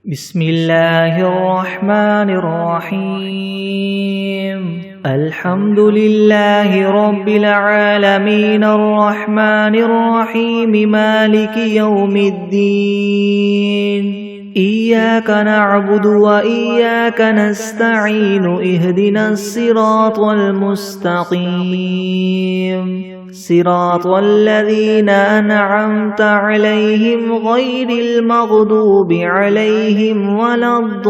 بسم الله الرحمن الرحيم الحمد لله رب العالمين الرحمن الرحيم مالك يوم الدين إياك نعبد وإياك نستعين اهدنا الصراط المستقيم صراط الذين أنعمت عليهم غير المغضوب عليهم ولا الضالين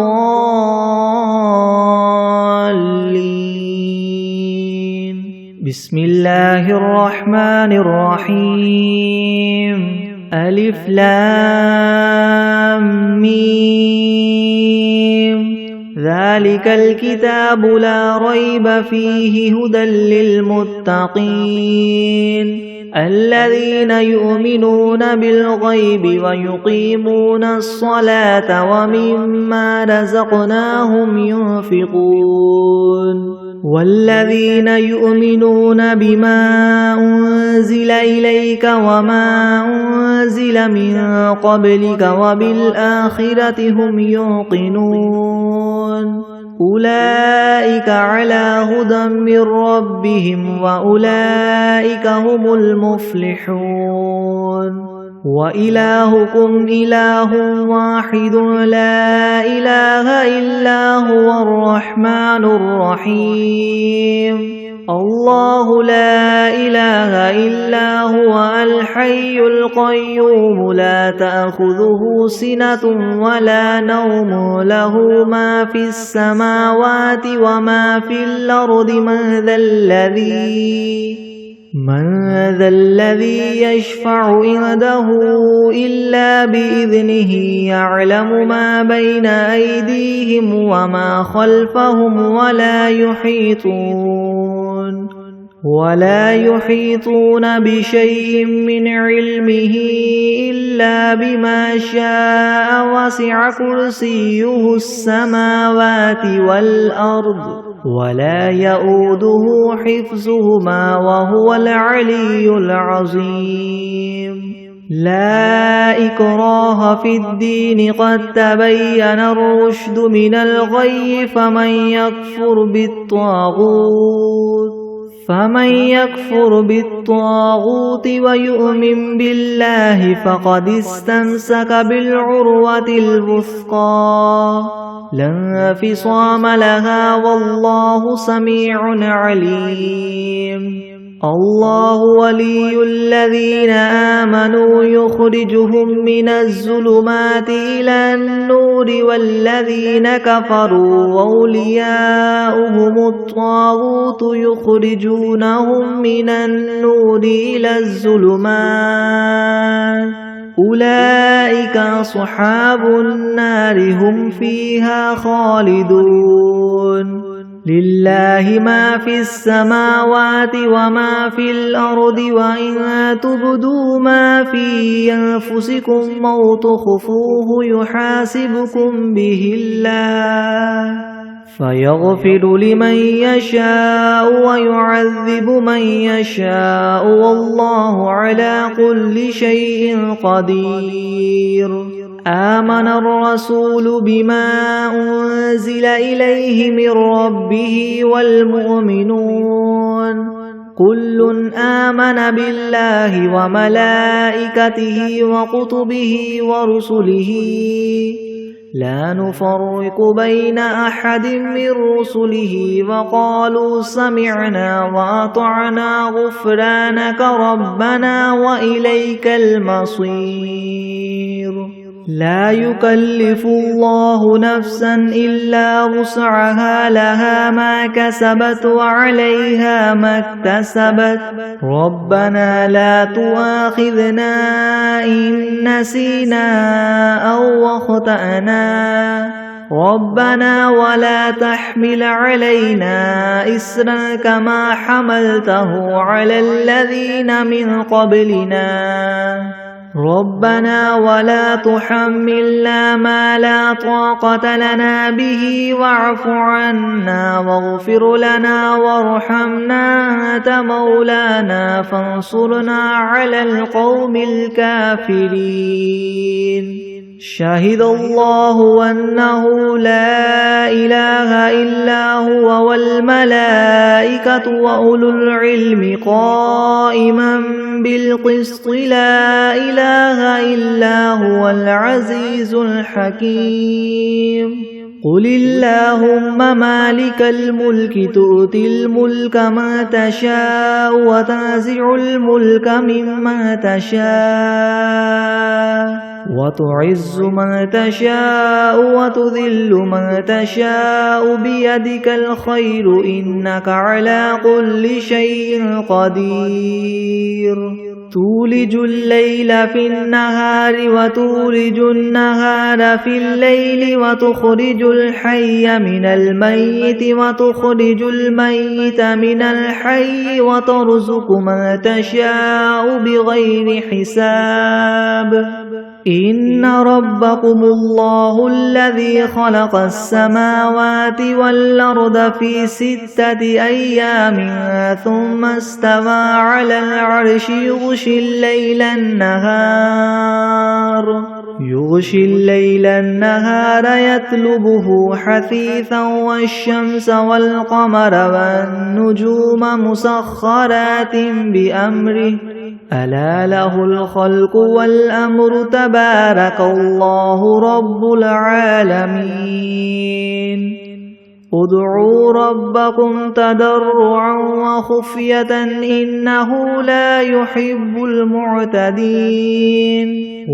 بسم الله الرحمن الرحيم ألف لام ميم ذلك الكتاب لا ريب فيه هدى للمتقين الذين يؤمنون بالغيب ويقيمون الصلاة ومما رزقناهم ينفقون والذين يؤمنون بما أنزل إليك وما أنزل من قبلك وبالآخرة هم يوقنون أولئك على هدى من ربهم وأولئك هم المفلحون وإلهكم إله واحد لا إله إلا هو الرحمن الرحيم الله لا إله إلا هو الحي القيوم لا تأخذه سنة ولا نوم له ما في السماوات وما في الأرض من ذا الذي يشفع عنده إلا بإذنه يعلم ما بين أيديهم وما خلفهم ولا يحيطون بشيء من علمه إلا بما شاء وسع كرسيه السماوات والأرض ولا يؤوده حفظهما وهو العلي العظيم لا إكراه في الدين قد تبين الرشد من الغي فمن يكفر بالطاغوت ويؤمن بالله فقد استمسك بالعروة الوثقى لا انفصام لها والله سميع عليم الله ولي الذين آمنوا يخرجهم من الظلمات إلى النور والذين كفروا أولياؤهم الطاغوت يخرجونهم من النور إلى الظلمات أولئك أصحاب النار هم فيها خالدون لله ما في السماوات وما في الأرض وإن تبدوا ما في أنفسكم أو تخفوه يحاسبكم به الله فيغفر لمن يشاء ويعذب من يشاء والله على كل شيء قدير آمن الرسول بما أنزل إليه من ربه والمؤمنون كل آمن بالله وملائكته وكتبه ورسله لا نفرق بين أحد من رسله وقالوا سمعنا وأطعنا غفرانك ربنا وإليك المصير لا يكلف الله نفسا إلا وسعها لها ما كسبت وعليها ما اكتسبت ربنا لا تؤاخذنا إن نسينا أو أخطأنا ربنا ولا تحمل علينا إصرا كما حملته على الذين من قبلنا ربنا ولا تحملنا ما لا طاقة لنا به واعف عنا واغفر لنا وارحمنا أنت مولانا فانصرنا على القوم الكافرين شهد الله أنه لا إله إلا هو والملائكة وأولو العلم قائما بالقسط لا إله إلا هو العزيز الحكيم قل اللهم مالك الملك تؤتي الملك من تشاء وتنزع الملك ممن تشاء وتعز من تشاء وتذل من تشاء بيدك الخير إنك على كل شيء قدير تولج الليل في النهار وتولج النهار في الليل وتخرج الحي من الميت وتخرج الميت من الحي وترزق من تشاء بغير حساب إن ربكم الله الذي خلق السماوات والأرض في 6 أيام ثم استوى على العرش يغشي الليل النهار يطلبه حثيثا والشمس والقمر والنجوم مسخرات بأمره ألا له الخلق والأمر تبارك الله رب العالمين ادعوا ربكم تضرعا وخفية إنه لا يحب المعتدين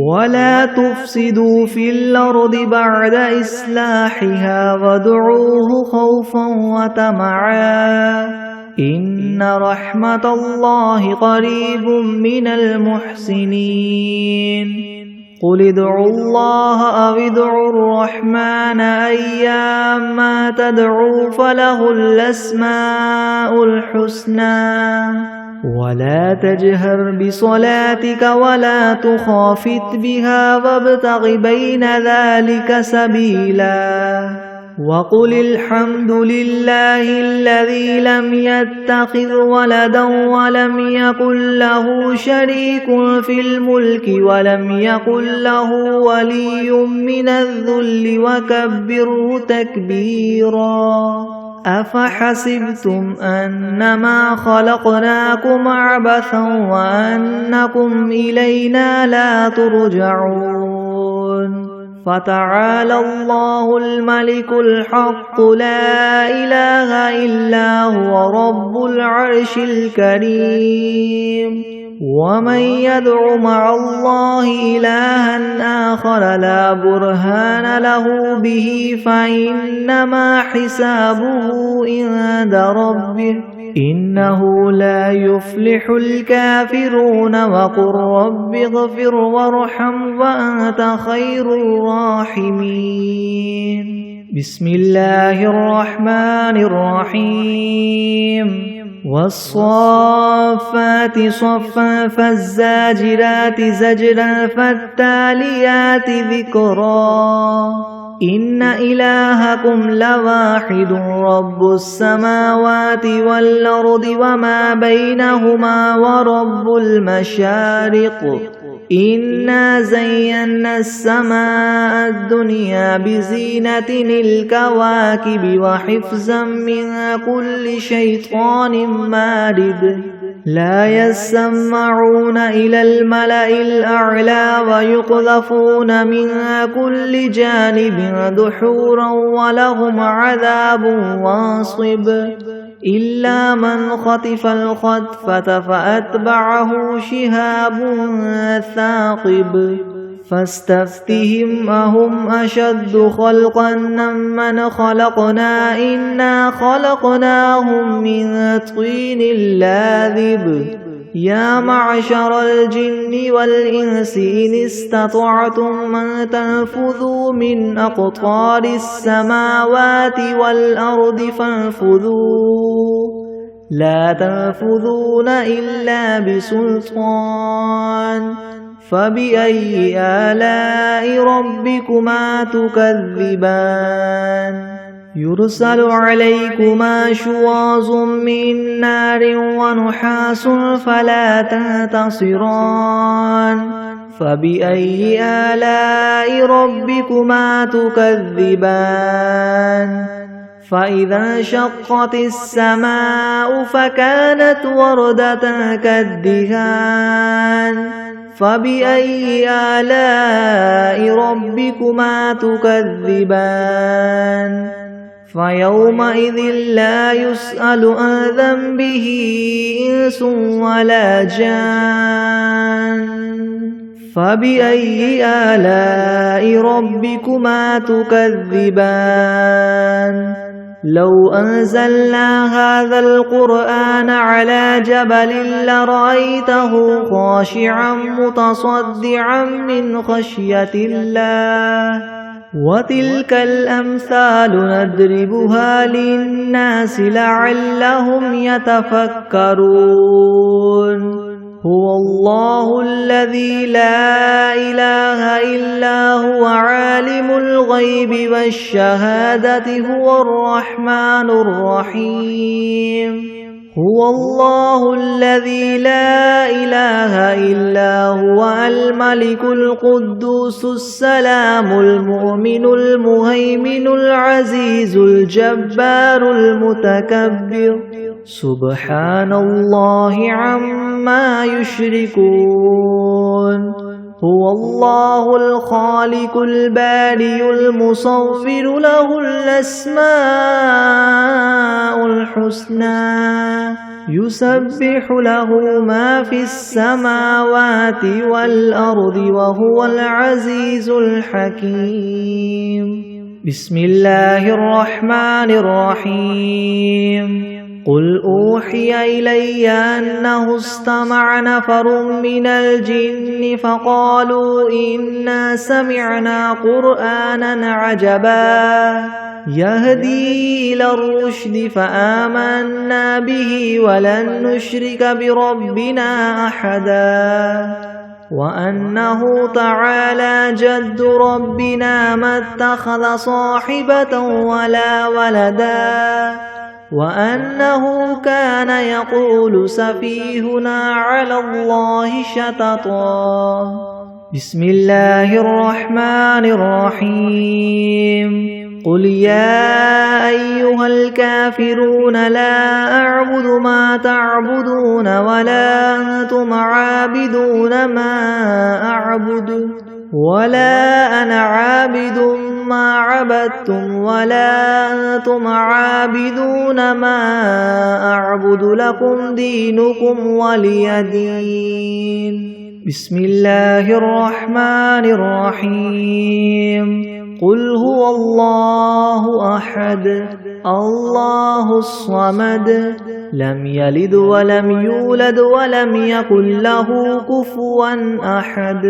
ولا تفسدوا في الأرض بعد إصلاحها وادعوه خوفا وطمعا إن رحمة الله قريب من المحسنين قل ادعوا الله أو ادعوا الرحمن أيما تدعوا فله الأسماء الحسنى ولا تجهر بصلاتك ولا تخافت بها وابتغ بين ذلك سبيلا وقل الحمد لله الذي لم يتخذ ولدا ولم يكن له شريك في الملك ولم يكن له ولي من الذل وكبره تكبيرا أفحسبتم أنما خلقناكم عبثا وأنكم إلينا لا ترجعون فتعالى الله الملك الحق لا إله إلا هو رب العرش الكريم ومن يدع مع الله إلها آخر لا برهان له به فإنما حسابه عند ربه إنه لا يفلح الكافرون وقل رب اغفر وارحم وأنت خير الراحمين بسم الله الرحمن الرحيم والصافات صفا فالزاجرات زجرا فالتاليات ذكرا إن إلهكم لواحد رب السماوات والأرض وما بينهما ورب المشارق إنا زينا السماء الدنيا بزينة الكواكب وحفظا من كل شيطان مارد لا يسمعون إلى الملأ الأعلى ويقذفون من كل جانب دحورا ولهم عذاب واصب إلا من خطف الخطفة فأتبعه شهاب ثاقب فاستفتهم أهم أشد خلقا ممن خلقنا إنا خلقناهم من طين لاذب يا معشر الجن والإنس إن استطعتم أن تنفذوا من أقطار السماوات والأرض فانفذوا لا تنفذون إلا بسلطان فبأي آلاء ربكما تكذبان يرسل عليكما شواظ من نار ونحاس فلا تنتصران فبأي آلاء ربكما تكذبان فإذا انشقت السماء فكانت وردة كالدهان فبأي آلاء ربكما تكذبان فيومئذ لا يسأل عن ذنبه إنس ولا جان فبأي آلاء ربكما تكذبان لو أنزلنا هذا القرآن على جبل لرأيته خاشعا متصدعا من خشية الله وتلك الأمثال نضربها للناس لعلهم يتفكرون هو الله الذي لا إله إلا هو عالم الغيب والشهادة هو الرحمن الرحيم هو الله الذي لا إله إلا هو الملك القدوس السلام المؤمن المهيمن العزيز الجبار المتكبر سبحان الله عما يشركون هو الله الخالق البارئ المصور له الأسماء الحسنى يسبح له ما في السماوات والأرض وهو العزيز الحكيم بسم الله الرحمن الرحيم قل أوحي إلي أنه استمع نفر من الجن فقالوا إنا سمعنا قرآنا عجبا يهدي إلى الرشد فآمنا به ولن نشرك بربنا أحدا وأنه تعالى جد ربنا ما اتخذ صاحبة ولا ولدا وأنه كان يقول سفيهنا على الله شططا بسم الله الرحمن الرحيم قل يا أيها الكافرون لا أعبد ما تعبدون ولا أنتم عابدون ما أعبد ولا أنا عابد ما عبدتم ولا أنتم عابدون ما أعبد لكم دينكم ولي دين بسم الله الرحمن الرحيم قل هو الله أحد الله الصمد لم يلد ولم يولد ولم يكن له كفوا أحد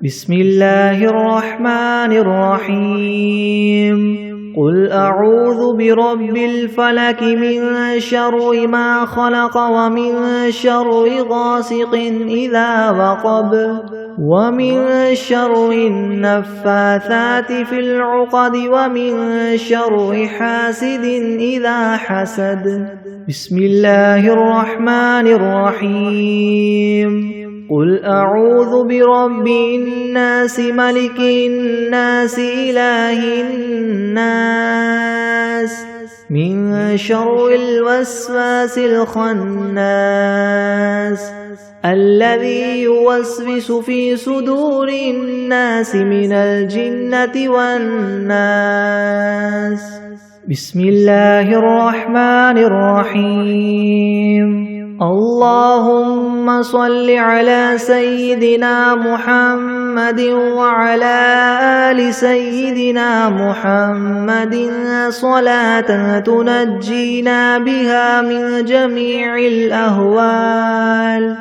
بسم الله الرحمن الرحيم قل أعوذ برب الفلك من شر ما خلق ومن شر غاسق إذا وقب ومن شر النفاثات في العقد ومن شر حاسد إذا حسد بسم الله الرحمن الرحيم قل أعوذ برب الناس ملك الناس إله الناس من شر الوسواس الخناس الذي يوسوس في صدور الناس من الجنة والناس بسم الله الرحمن الرحيم اللهم صل على سيدنا محمد وعلى آل سيدنا محمد صلاة تنجينا بها من جميع الأهوال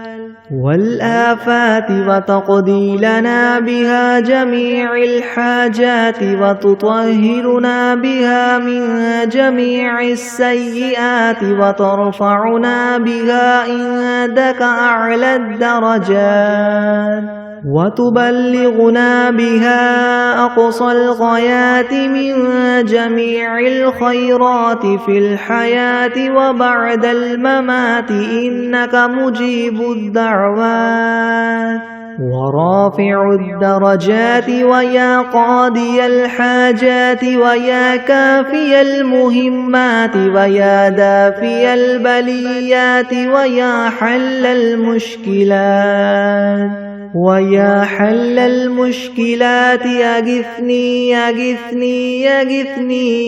والآفات وتقضي لنا بها جميع الحاجات وتطهرنا بها من جميع السيئات وترفعنا بها عندك أعلى الدرجات وتبلغنا بها أقصى الغايات من جميع الخيرات في الحياة وبعد الممات إنك مجيب الدعوات ورافع الدرجات ويا قاضي الحاجات ويا كافي المهمات ويا دافي البليات ويا حل المشكلات أغثني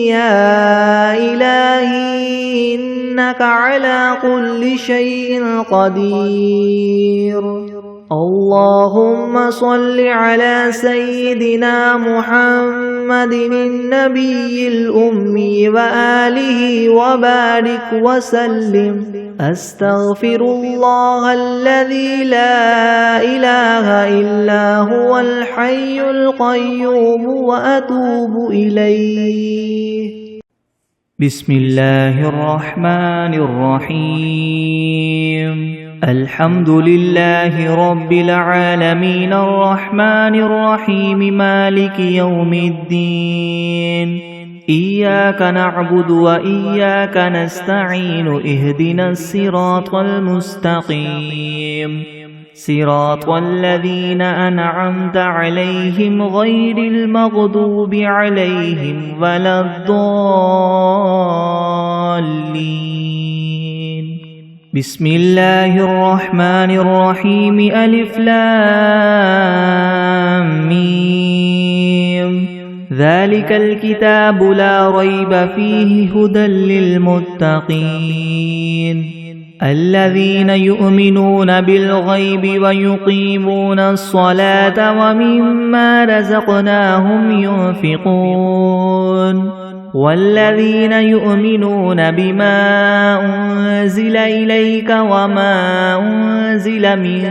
يا إلهي إنك على كل شيء قدير. اللهم صل على سيدنا محمد النبي الأمي وآله وبارك وسلم. أستغفر الله الذي لا إله إلا هو الحي القيوم وأتوب إليه. بسم الله الرحمن الرحيم. الحمد لله رب العالمين الرحمن الرحيم مالك يوم الدين. إياك نعبد وإياك نستعين اهدنا الصراط المستقيم صراط الذين أنعمت عليهم غير المغضوب عليهم ولا الضالين. بسم الله الرحمن الرحيم. ألف لام ميم. ذلك الكتاب لا ريب فيه هدى للمتقين الذين يؤمنون بالغيب ويقيمون الصلاة ومما رزقناهم ينفقون والذين يؤمنون بما أنزل إليك وما أنزل من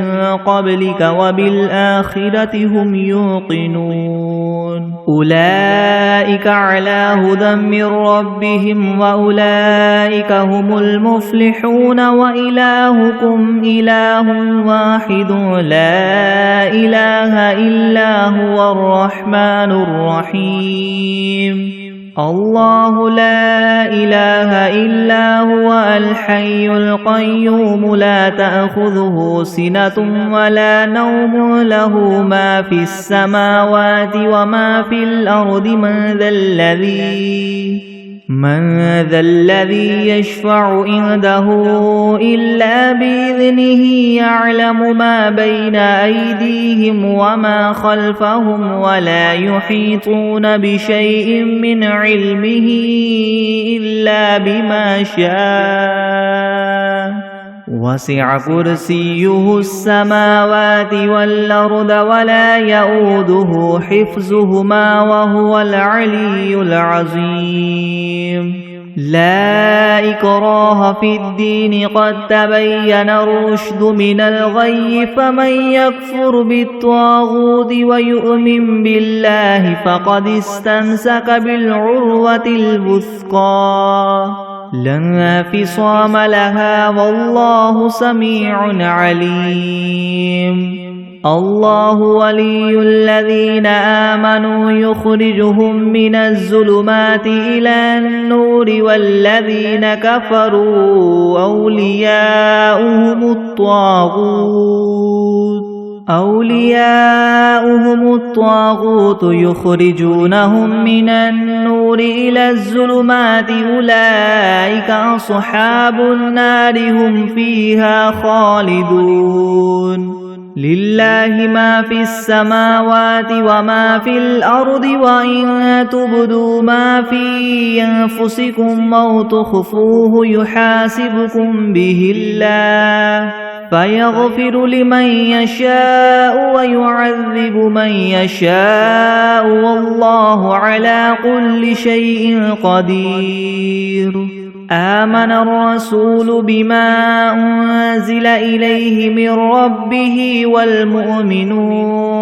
قبلك وبالآخرة هم يوقنون أولئك على هدى من ربهم وأولئك هم المفلحون. وإلهكم إله واحد لا إله إلا هو الرحمن الرحيم. الله لا إله إلا هو الحي القيوم لا تأخذه سنة ولا نوم له ما في السماوات وما في الأرض. من ذا الذي يشفع عنده إلا بإذنه يعلم ما بين أيديهم وما خلفهم ولا يحيطون بشيء من علمه إلا بما شاء. وسع كرسيه السماوات والأرض ولا يؤوده حفظهما وهو العلي العظيم. لا إكراه في الدين قد تبين الرشد من الغي فمن يكفر بالطاغوت ويؤمن بالله فقد استمسك بالعروة الوثقى لا انفصام لها والله سميع عليم. الله ولي الذين آمنوا يخرجهم من الظلمات إلى النور والذين كفروا أولياؤهم الطاغوت يخرجونهم من النور إلى الظلمات أولئك أصحاب النار هم فيها خالدون. لله ما في السماوات وما في الأرض وإن تبدوا ما في أنفسكم أو تخفوه يحاسبكم به الله فيغفر لمن يشاء ويعذب من يشاء والله على كل شيء قدير. آمن الرسول بما أنزل إليه من ربه والمؤمنون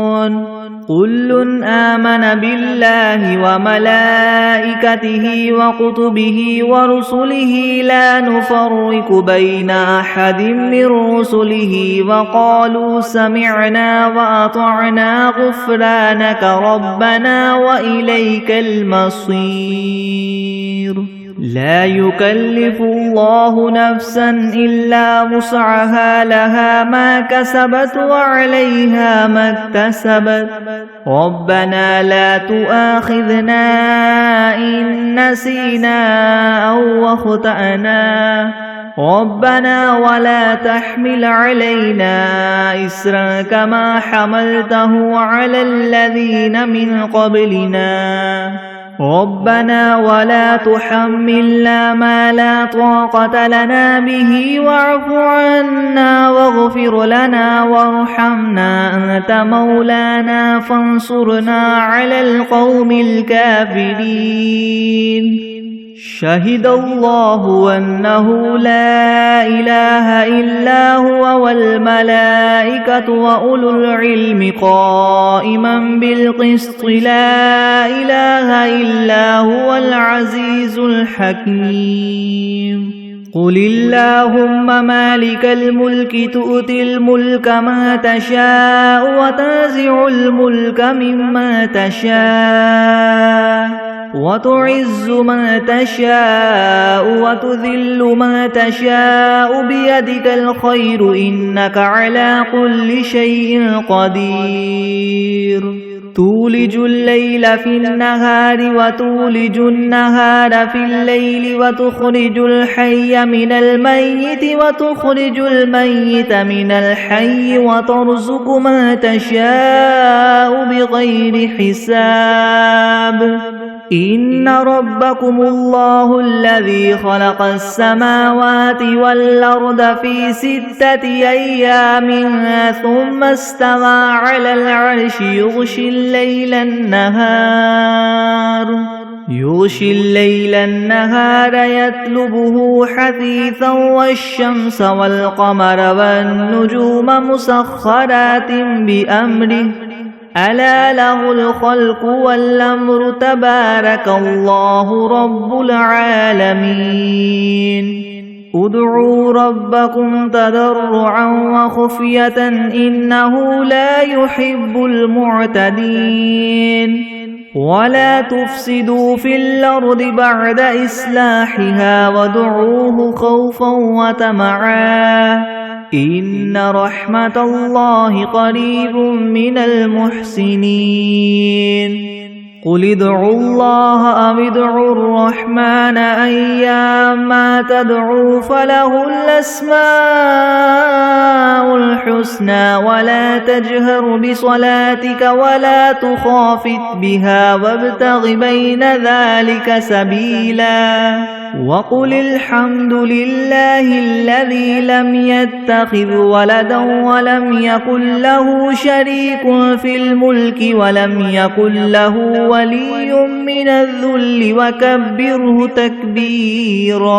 كل آمن بالله وملائكته وكتبه ورسله لا نفرق بين أحد من رسله وقالوا سمعنا وأطعنا غفرانك ربنا وإليك المصير. لا يكلف الله نفسا إلا وسعها لها ما كسبت وعليها ما اكتسبت ربنا لا تؤاخذنا إن نسينا أو أخطأنا ربنا ولا تحمل علينا إسرا كما حملته على الذين من قبلنا ربنا ولا تحملنا ما لا طاقة لنا به واعف عنا واغفر لنا وارحمنا أنت مولانا فانصرنا على القوم الكافرين شهد الله أنه لا إله إلا هو والملائكة وأولو العلم قائما بالقسط لا إله إلا هو العزيز الحكيم قل اللهم مالك الملك تؤتي الملك ما تشاء وتنزع الملك مما تشاء وتعز من تشاء وتذل من تشاء بيدك الخير إنك على كل شيء قدير تولج الليل في النهار وتولج النهار في الليل وتخرج الحي من الميت وتخرج الميت من الحي وترزق من تشاء بغير حساب إن ربكم الله الذي خلق السماوات والأرض في 6 أيام ثم استوى على العرش يغشي الليل النهار يطلبه حثيثا والشمس والقمر والنجوم مسخرات بأمره ألا له الخلق والأمر تبارك الله رب العالمين ادعوا ربكم تضرعا وخفية إنه لا يحب المعتدين ولا تفسدوا في الأرض بعد إصلاحها وادعوه خوفا وطمعا إن رحمة الله قريب من المحسنين قل ادعوا الله أو ادعوا الرحمن أيما تدعوا فله الأسماء الحسنى ولا تجهر بصلاتك ولا تخافت بها وابتغ بين ذلك سبيلا وقل الحمد لله الذي لم يتخذ ولدا ولم يكن له شريك في الملك ولم يكن له ولي من الذل وكبره تكبيرا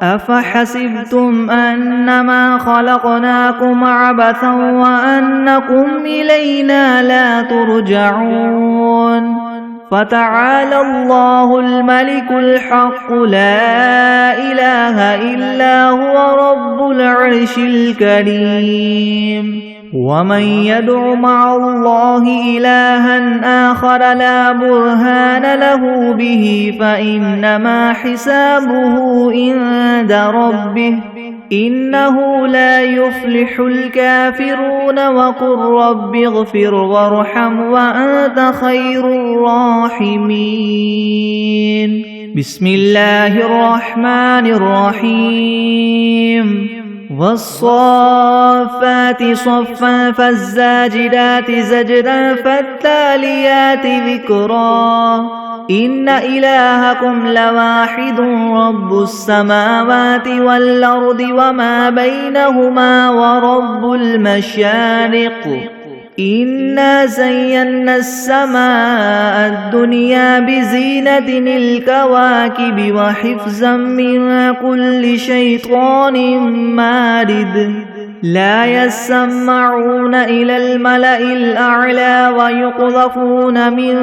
أفحسبتم أنما خلقناكم عبثا وأنكم إلينا لا ترجعون فتعالى الله الملك الحق لا إله إلا هو رب العرش الكريم ومن يدع مع الله إلها آخر لا برهان له به فإنما حسابه عند ربه إنه لا يفلح الكافرون وقل رب اغفر وارحم وأنت خير الراحمين بسم الله الرحمن الرحيم والصافات صفا فالزاجرات زجرا فالتاليات ذكرا إن إلهكم لواحد رب السماوات والأرض وما بينهما ورب المشارق إنا زينا السماء الدنيا بزينة الكواكب وحفظا من كل شيطان مارد لا يسمعون إلى الملأ الأعلى ويقذفون من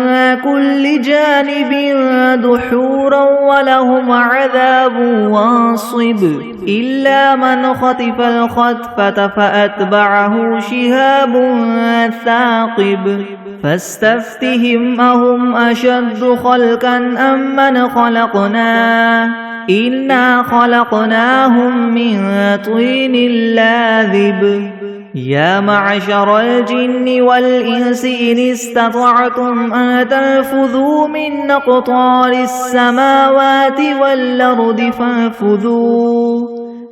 كل جانب دحورا ولهم عذاب واصب إلا من خطف الخطفة فأتبعه شهاب ثاقب فاستفتهم أهم أشد خلقا أم من خلقنا إنا خلقناهم من طين لاذب يا معشر الجن والإنس إن استطعتم أن تنفذوا من أقطار السماوات والأرض فانفذوا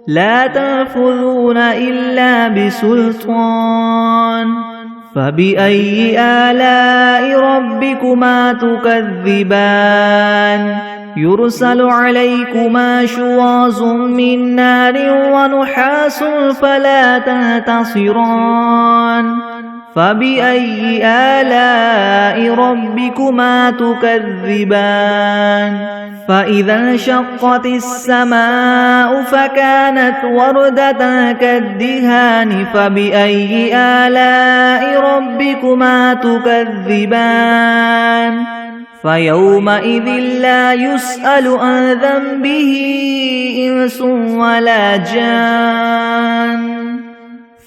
لا تنفذون إلا بسلطان فبأي آلاء ربكما تكذبان يرسل عليكما شواظ من نار ونحاس فلا تنتصران فبأي آلاء ربكما تكذبان فإذا انشقت السماء فكانت وردة كالدهان فبأي آلاء ربكما تكذبان فيومئذ لا يسأل عن ذنبه إنس ولا جان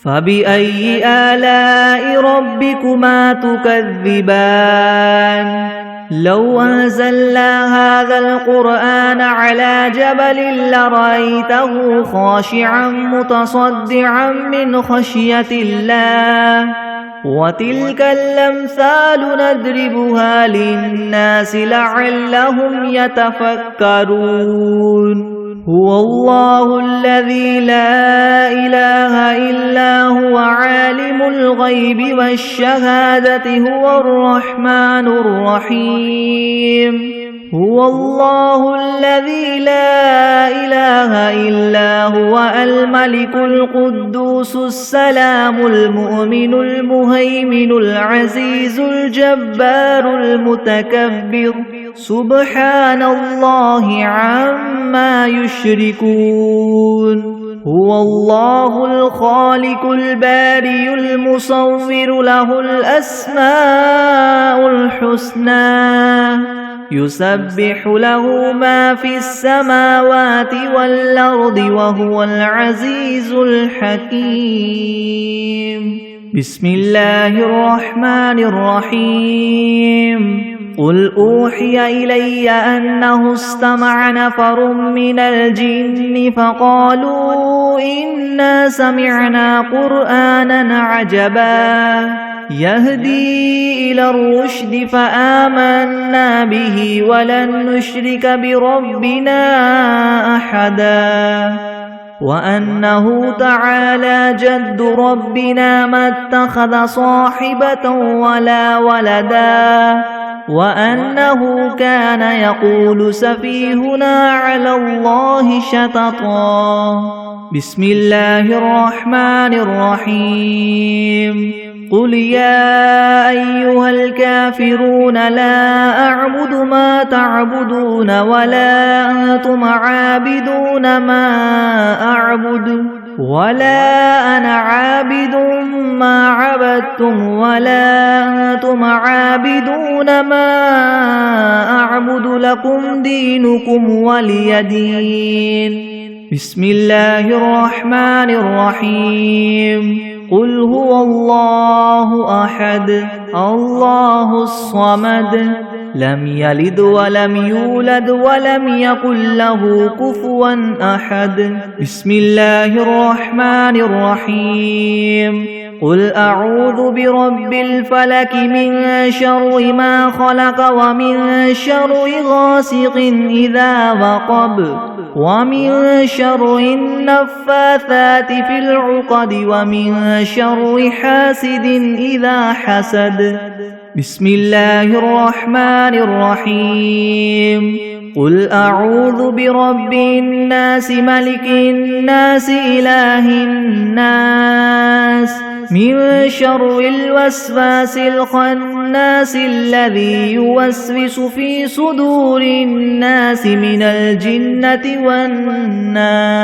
فبأي آلاء ربكما تكذبان لو أنزلنا هذا القرآن على جبل لرأيته خاشعا متصدعا من خشية الله وتلك الأمثال نضربها للناس لعلهم يتفكرون هو الله الذي لا إله إلا هو عالم الغيب والشهادة هو الرحمن الرحيم هو الله الذي لا إله إلا هو الملك القدوس السلام المؤمن المهيمن العزيز الجبار المتكبر سبحان الله عما يشركون هو الله الخالق البارئ المصور له الأسماء الحسنى يسبح له ما في السماوات والأرض وهو العزيز الحكيم بسم الله الرحمن الرحيم قل أوحي إلي أنه استمع نفر من الجن فقالوا إنا سمعنا قرآنا عجبا يهدي إلى الرشد فآمنا به ولن نشرك بربنا أحدا وأنه تعالى جد ربنا ما اتخذ صاحبة ولا ولدا وأنه كان يقول سفيهنا على الله شططا بسم الله الرحمن الرحيم قل يا أيها الكافرون لا أعبد ما تعبدون ولا أنتم عابدون ما أعبد ولا أنا عابد ما عبدتم ولا أنتم عابدون ما أعبد لكم دينكم ولي دين بسم الله الرحمن الرحيم قل هو الله أحد الله الصمد لم يلد ولم يولد ولم يكن له كفوا أحد بسم الله الرحمن الرحيم قل أعوذ برب الفلك من شر ما خلق ومن شر غاسق إذا وقب ومن شر النفاثات في العقد ومن شر حاسد إذا حسد بسم الله الرحمن الرحيم قل أعوذ برب الناس ملك الناس إله الناس من شر الوسواس الخناس الذي يوسوس في صدور الناس من الجنة والناس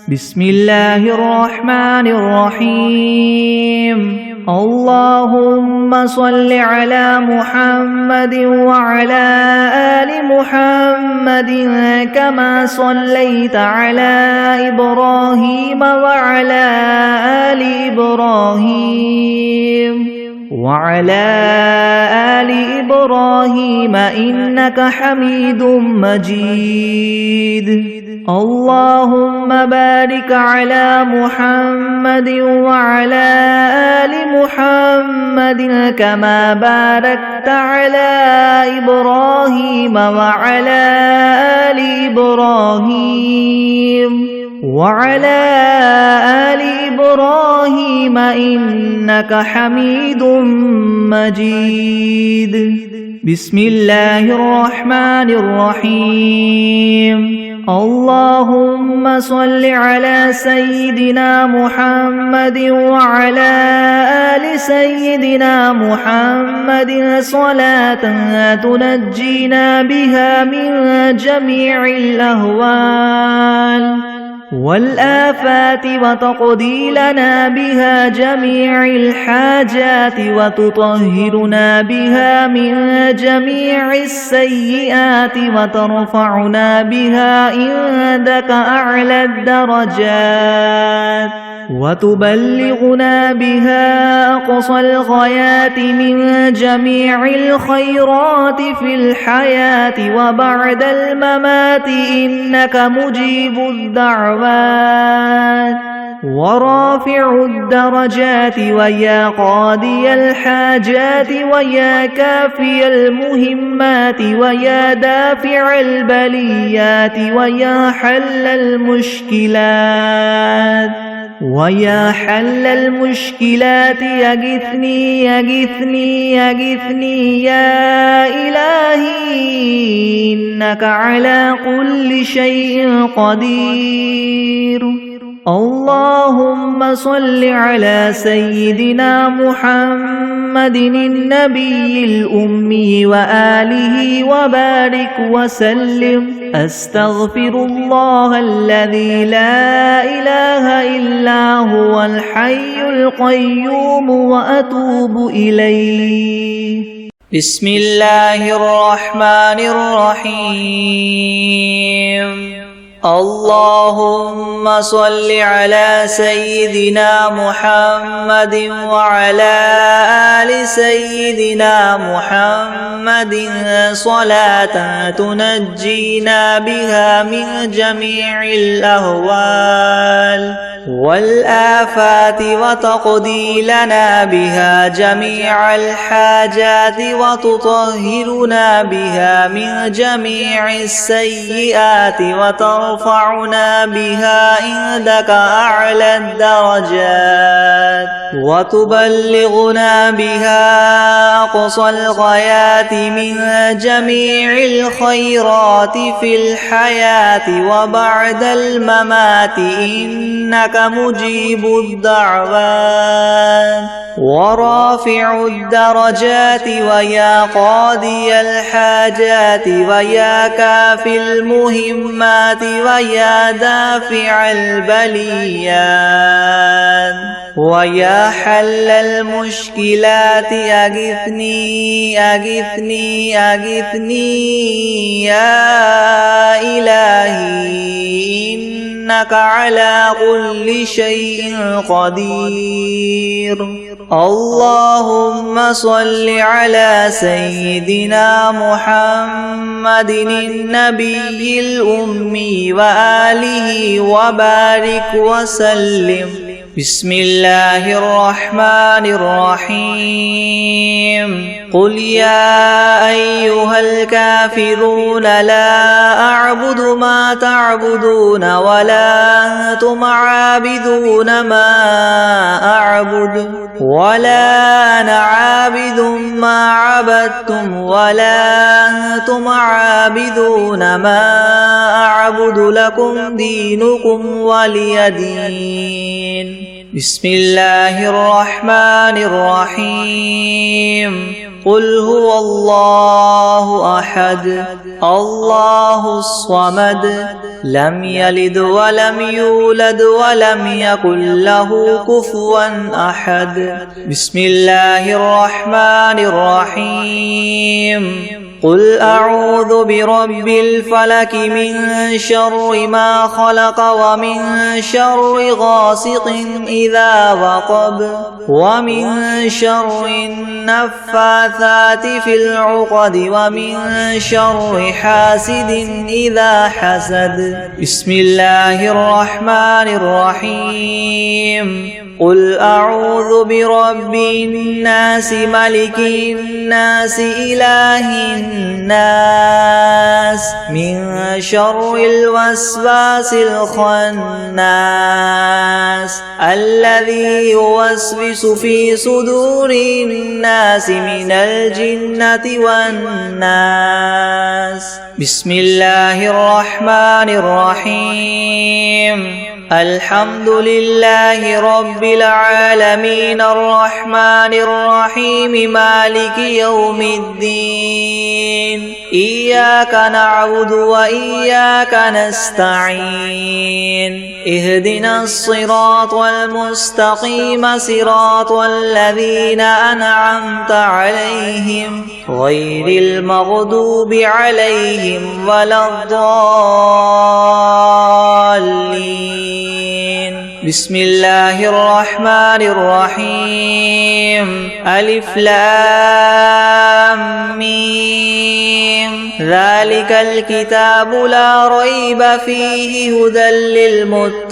بسم الله الرحمن الرحيم اللهم صل على محمد وعلى آل محمد كما صليت على إبراهيم وعلى آل إبراهيم وعلى آل إبراهيم إنك حميد مجيد اللهم بارك على محمد وعلى آل محمد كما باركت على إبراهيم وعلى آل إبراهيم إنك حميد مجيد بسم الله الرحمن الرحيم اللهم صل على سيدنا محمد وعلى آل سيدنا محمد صلاة تنجينا بها من جميع الأهوال والآفات وتقضي لنا بها جميع الحاجات وتطهرنا بها من جميع السيئات وترفعنا بها عندك أعلى الدرجات وتبلغنا بها أقصى الغايات من جميع الخيرات في الحياة وبعد الممات إنك مجيب الدعوات ورافع الدرجات ويا قاضي الحاجات ويا كافي المهمات ويا دافع البليات ويا حل المشكلات يغثني يا إلهي إنك على كل شيء قدير اللهم صل على سيدنا محمد النبي الأمي وآله وبارك وسلم أستغفر الله الذي لا إله إلا هو الحي القيوم وأتوب إليه بسم الله الرحمن الرحيم اللهم صل على سيدنا محمد وعلى آل سيدنا محمد صلاة تنجينا بها من جميع الأهوال والآفات وتقضي لنا بها جميع الحاجات وتطهرنا بها من جميع السيئات وترفعنا بها عندك أعلى الدرجات وتبلغنا بها أقصى الغايات من جميع الخيرات في الحياة وبعد الممات إنك مجيب الدعوات ورافع الدرجات ويا قاضي الحاجات ويا كافي المهمات ويا دافع البليات ويا حل المشكلات أغثني يا إلهي إنك على كل شيء قدير اللهم صل على سيدنا محمد النبي الأمي وآله وبارك وسلم بسم الله الرحمن الرحيم قل يا أيها الكافرون لا أعبد ما تعبدون ولا أنتم عابدون ما أعبد ولا أنا عابد ما عبدتم ولا أنتم عابدون ما أعبد لكم دينكم ولي دين بسم الله الرحمن الرحيم قل هو الله أحد الله الصمد لم يلد ولم يولد ولم يكن له كفوا أحد بسم الله الرحمن الرحيم قل أعوذ برب الفلك من شر ما خلق ومن شر غاسق إذا وقب ومن شر النفاثات في العقد ومن شر حاسد إذا حسد. بسم الله الرحمن الرحيم. قل أعوذ برب الناس ملك الناس إله الناس من شر الوسواس الخناس الذي يوسوس في صدور الناس من الجنة والناس. بسم الله الرحمن الرحيم. الحمد لله رب العالمين الرحمن الرحيم مالك يوم الدين. إياك نعبد وإياك نستعين. اهدنا الصراط المستقيم صراط الذين أنعمت عليهم غير المغضوب عليهم ولا الضالين. بسم الله الرحمن الرحيم. ألف لام ميم. ذلك الكتاب لا ريب فيه هدى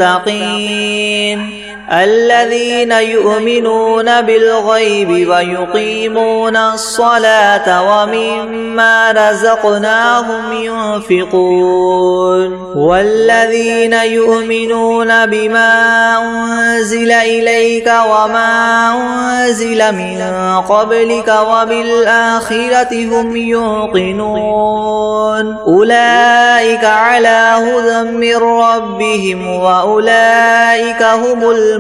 للمتقين الذين يؤمنون بالغيب ويقيمون الصلاة ومما رزقناهم ينفقون والذين يؤمنون بما أنزل إليك وما أنزل من قبلك وبالآخرة هم يوقنون أولئك على هدى من ربهم وأولئك هم المفلحون.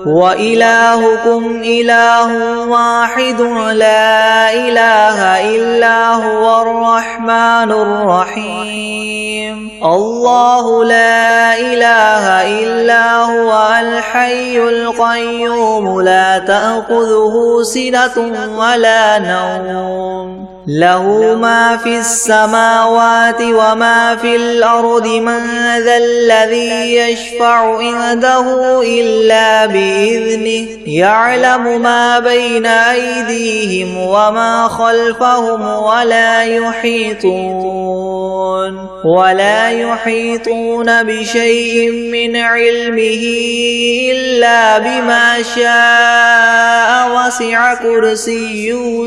وإلهكم إله واحد لا إله إلا هو الرحمن الرحيم. الله لا إله إلا هو الحي القيوم لا تأخذه سنة ولا نوم له ما في السماوات وما في الأرض من ذا الذي يشفع عنده إلا بإذنه يعلم ما بين أيديهم وما خلفهم ولا يحيطون بشيء من علمه إلا بما شاء وسع كرسيه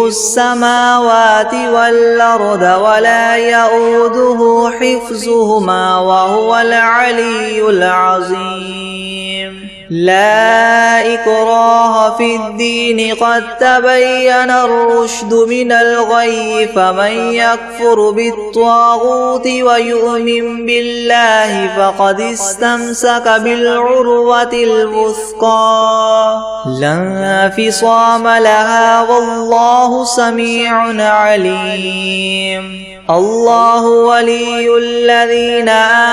السماوات والأرض ولا يؤوده حفظهما وهو العلي العظيم. لا إكراه في الدين قد تبين الرشد من الغي فمن يكفر بالطاغوت ويؤمن بالله فقد استمسك بالعروة الوثقى لا انفصام لها والله سميع عليم. الله ولي الذين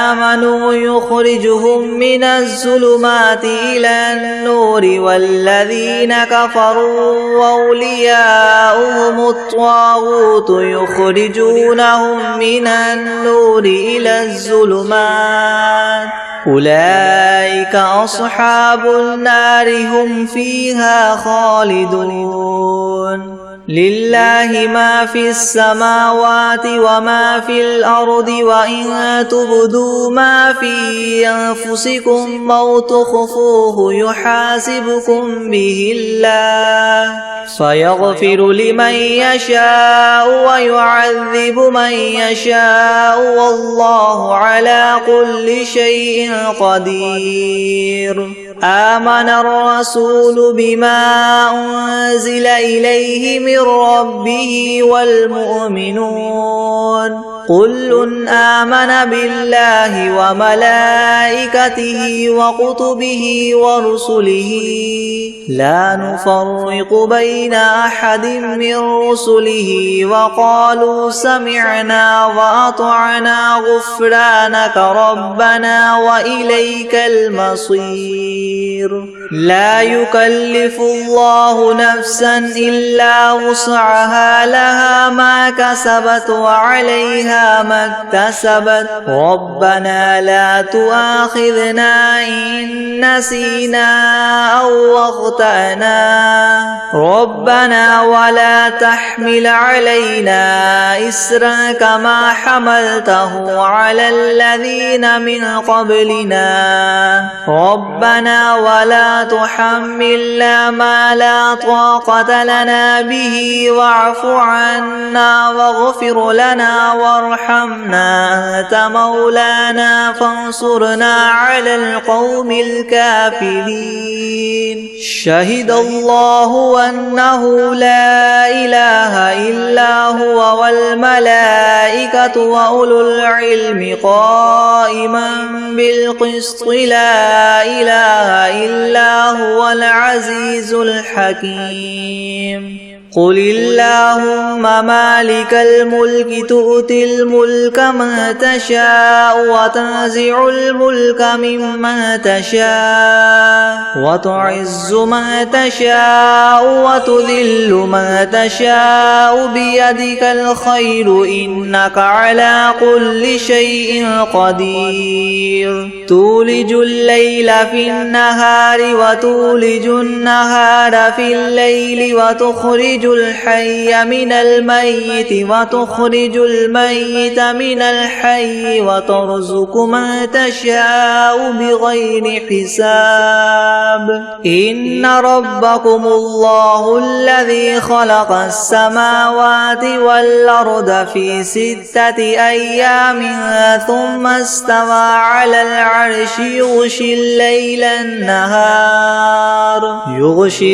آمنوا يخرجهم من الظلمات إلى النور والذين كفروا أولياؤهم الطاغوت يخرجونهم من النور إلى الظلمات أولئك أصحاب النار هم فيها خالدون. لله ما في السماوات وما في الأرض وإن تبدوا ما في أنفسكم أو تخفوه يحاسبكم به الله فيغفر لمن يشاء ويعذب من يشاء والله على كل شيء قدير. آمن الرسول بما أنزل إليه من ربه والمؤمنون كل آمن بالله وملائكته وكتبه ورسله لا نفرق بين أحد من رسله وقالوا سمعنا وأطعنا غفرانك ربنا وإليك المصير. لا يكلف الله نفسا إلا وسعها لها ما كسبت وعليها ما اكتسبت ربنا لا تؤاخذنا إن نسينا أو أخطأنا ربنا ولا تحمل علينا إسرا كما حملته على الذين من قبلنا ربنا ولا تحملنا ما لا طاقة لنا به واعف عنا واغفر لنا وارحمنا أنت مولانا فانصرنا على القوم الكافرين. شهد الله أنه لا إله إلا هو والملائكة وأولو العلم قائما بالقسط لا إله إلا هو العزيز الحكيم. قل اللهم مالك الملك تؤتي الملك من تشاء وتنزع الملك ممن تشاء وتعز من تشاء وتذل من تشاء بيدك الخير إنك على كل شيء قدير. تولج الليل في النهار وتولج النهار في الليل وتخرج الحي من الميت وتخرج الميت من الحي وترزق من تشاء بغير حساب. إن ربكم الله الذي خلق السماوات والأرض في 6 أيام ثم استوى على العرش يغشي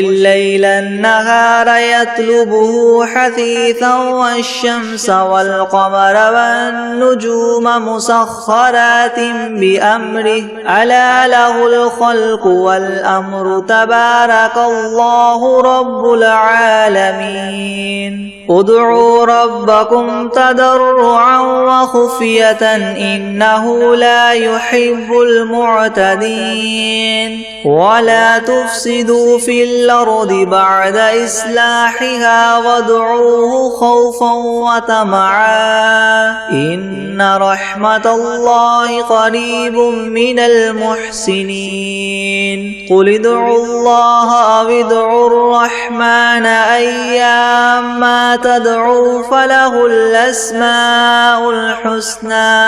الليل النهار يطلبه حثيثا والشمس والقمر والنجوم مسخرات بأمره ألا له الخلق والأمر تبارك الله رب العالمين. ادعوا ربكم تضرعا وخفية إنه لا يحب المعتدين. ولا تفسدوا في الأرض بعد إصلاحها وادعوه خوفا وطمعا إن رحمة الله قريب من المحسنين. قل ادعوا الله أو ادعوا الرحمن أيما تدعوا فله الأسماء الحسنى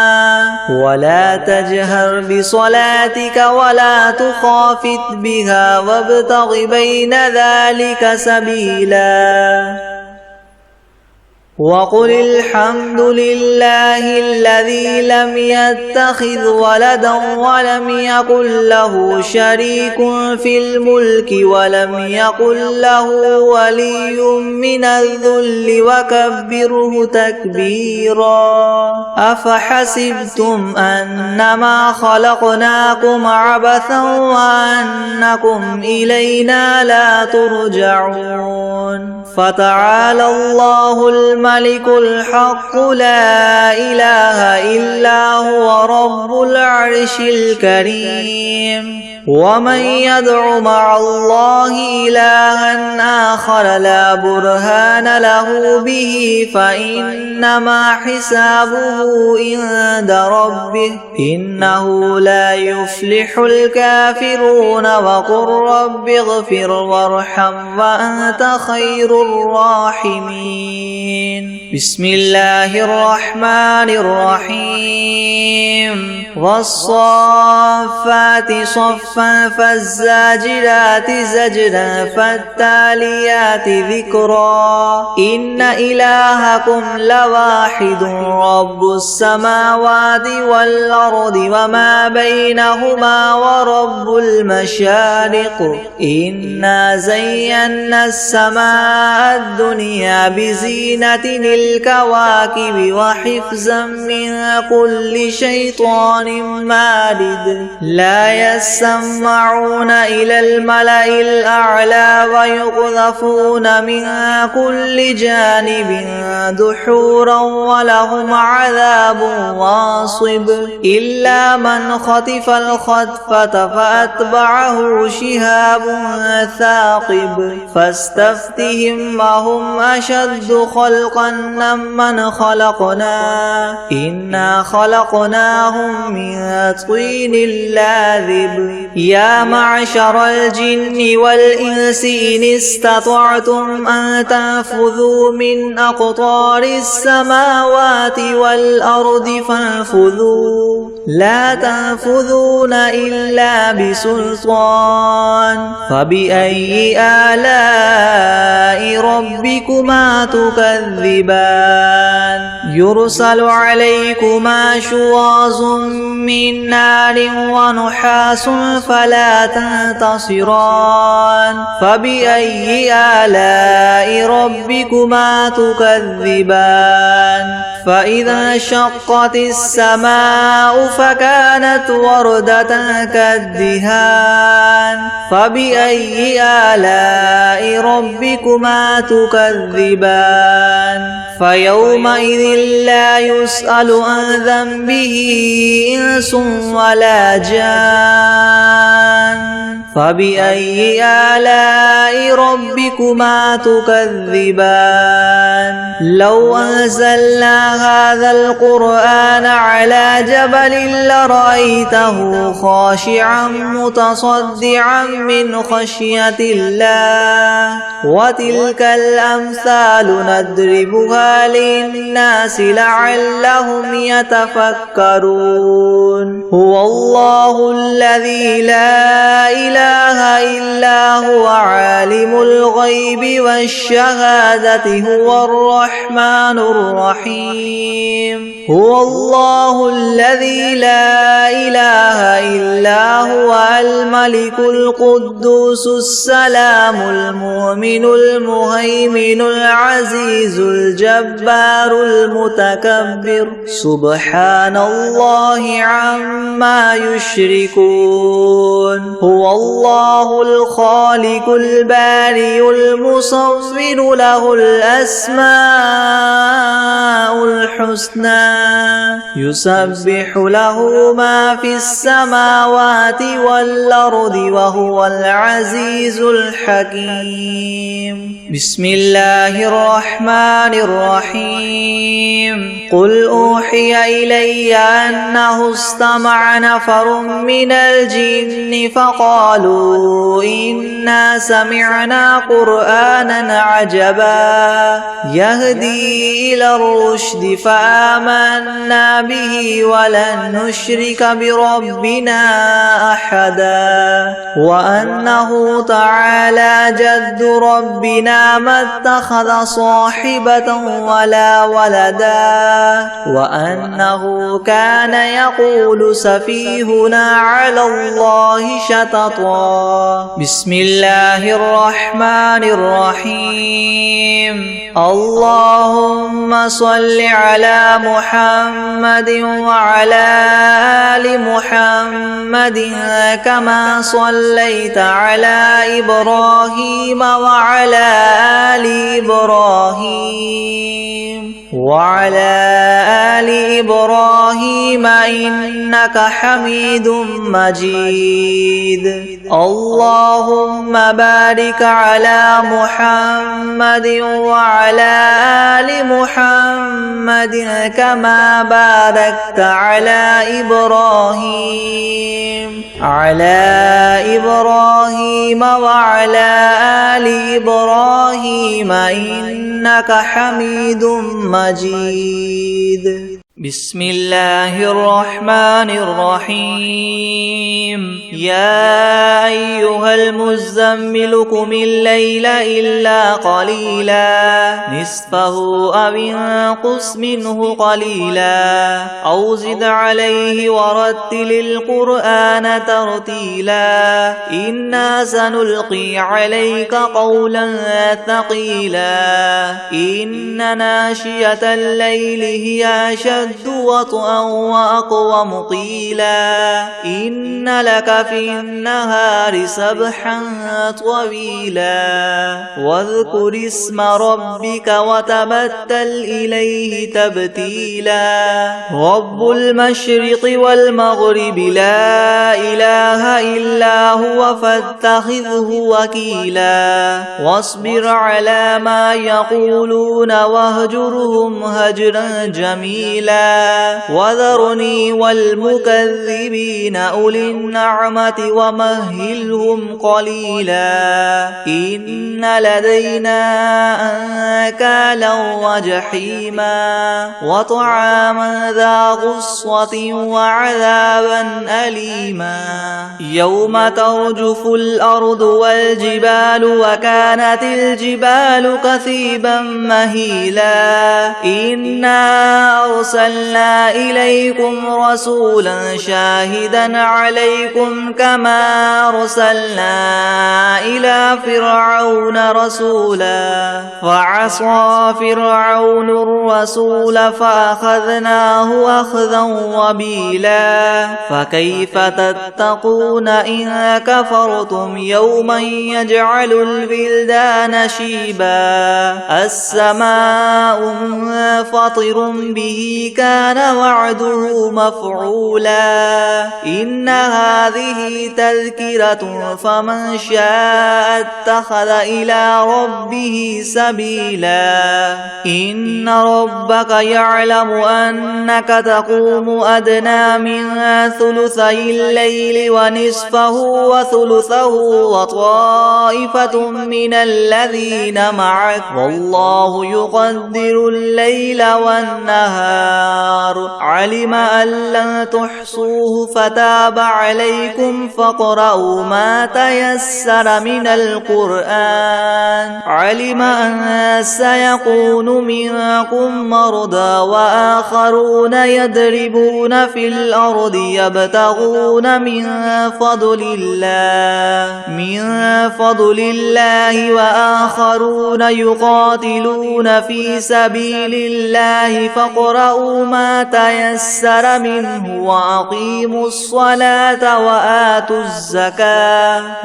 ولا تجهر بصلاتك ولا تخافت بها وابتغ بين ذلك سبيلا. وقل الحمد لله الذي لم يتخذ ولدا ولم يكن له شريك في الملك ولم يكن له ولي من الذل وكبره تكبيرا. أفحسبتم أنما خلقناكم عبثا وأنكم إلينا لا ترجعون. فتعالى الله الملك الحق لا إله إلا هو رب العرش الكريم. ومن يدع مع الله إلها آخر لا برهان له به فإنما حسابه عند ربه إنه لا يفلح الكافرون. وقل رب اغفر وارحم وأنت خير الراحمين. بسم الله الرحمن الرحيم. والصافات صفا فالزاجرات زجرا فالتاليات الذاريات ذكرا إن إلهكم لواحد رب السماوات والأرض وما بينهما ورب المشارق إنا زينا السماء الدنيا بزينة الكواكب وحفظا من كل شيطان مارد لا يسمعون إلى الملأ الأعلى ويقذفون من كل جانب دحورا ولهم عذاب واصب إلا من خطف الخطفة فأتبعه شهاب ثاقب فاستفتهم أهم أشد خلقا ممن خلقنا إنا خلقناهم من طين لاذب يا معشر الجن والإنس إن استطعتم أن تنفذوا من أقطار السماوات والأرض فانفذوا لا تنفذون إلا بسلطان فبأي آلاء ربكما تكذبان يرسل عليكما شواظ من نار ونحاس فلا تنتصران فبأي آلاء ربكما تكذبان فإذا شقت السماء فكانت وردة كالدهان فبأي آلاء ربكما تكذبان فيومئذ لا يسأل عن ذنبه إنس ولا جان فبأي آلاء ربكما تكذبان لو أنزلنا هذا القرآن على جبل لرأيته خاشعا متصدعا من خشية الله وتلك الأمثال نضربها للناس لعلهم يتفكرون هو الله الذي لا إله إلا هو عالم الغيب والشهادة هو الرحمن الرحيم هو الله الذي لا إله إلا هو الملك القدوس السلام المؤمن المهيمن العزيز الجبار المتكبر سبحان الله عما يشركون هو الله الخالق البارئ المصور له الأسماء الحسنى يسبح له ما في السماوات والأرض وهو العزيز الحكيم بسم الله الرحمن الرحيم قل أوحي إلي أنه استمع نفر من الجن فقالوا إنا سمعنا قرآنا عجبا يهدي إلى الرشد فآمنا به ولن نشرك بربنا أحدا وأنه تعالى جد ربنا ما اتخذ صاحبة ولا ولدا وأنه كان يقول سفيهنا على الله شططا بسم الله الرحمن الرحيم اللهم صل على محمد وعلى آل محمد كما صليت على إبراهيم وعلى آل إبراهيم وعلى آل إبراهيم إنك حميد مجيد اللهم بارك على محمد وعلى آل محمد كما باركت على إبراهيم وعلى آل إبراهيم إنك حميد مجيد بسم الله الرحمن الرحيم يا أيها المزمل قم الليل إلا قليلا نصفه أو انقص منه قليلا أو زد عليه ورتل القرآن ترتيلا إنا سنلقي عليك قولا ثقيلا إن ناشئة الليل هي أشد وطئا وأقوم قيلا إن لك في النهار سبحا طويلا واذكر اسم ربك وتبتل إليه تبتيلا رب المشرق والمغرب لا إله إلا هو فاتخذه وكيلا واصبر على ما يقولون واهجرهم هجرا جميلا وذرني والمكذبين أولي النعمة ومهلهم قليلا إن لدينا أنكالا وجحيما وطعاما ذا غصة وعذابا أليما يوم ترجف الأرض والجبال وكانت الجبال كثيبا مهيلا إنا أرسلنا إليكم رسولا شاهدا عليكم كما أرسلنا إلى فرعون رسولا فعصى فرعون الرسول فأخذناه أخذا وبيلا فكيف تتقون إن كفرتم يوما يجعل البلدان شيبا السماء منفطر به كان وعده مفعولا إن هذه تذكرة فمن شاء اتخذ إلى ربه سبيلا إن ربك يعلم أنك تقوم أدنى من ثلثي الليل ونصفه وثلثه وطائفة من الذين معك والله يقدر الليل والنهار علم أن لن تحصوه فتاب عليكم فاقرؤوا ما تيسر من القرآن علم أن سيكون منكم مرضى وآخرون يضربون في الأرض يبتغون من فضل الله وآخرون يقاتلون في سبيل الله فاقرؤوا ما تيسر منه وأقيموا الصلاة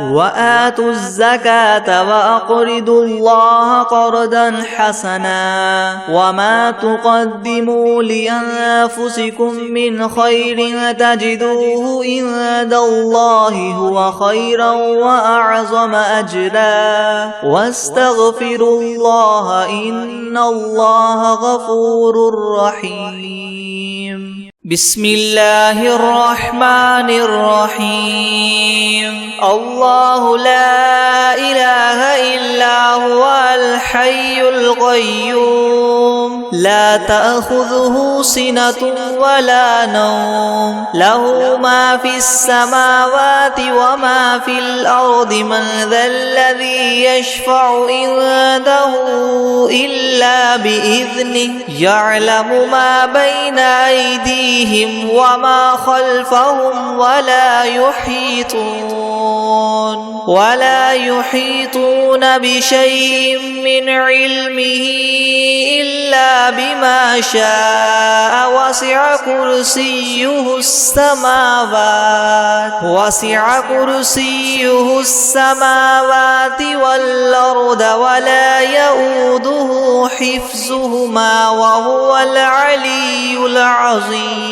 وآتوا الزكاة وأقرضوا الله قرضا حسنا وما تقدموا لأنفسكم من خير تجدوه عند الله هو خيرا وأعظم أجرا واستغفروا الله إن الله غفور رحيم بسم الله الرحمن الرحيم الله لا إله إلا هو الحي القيوم لا تأخذه سنة ولا نوم له ما في السماوات وما في الأرض من ذا الذي يشفع عنده إلا بإذنه يعلم ما بين أيديهم وما خلفهم ولا يحيطون بشيء من علمه إلا بما شاء وسع كرسيه السماوات والأرض ولا يؤوده حفظهما وهو العلي العظيم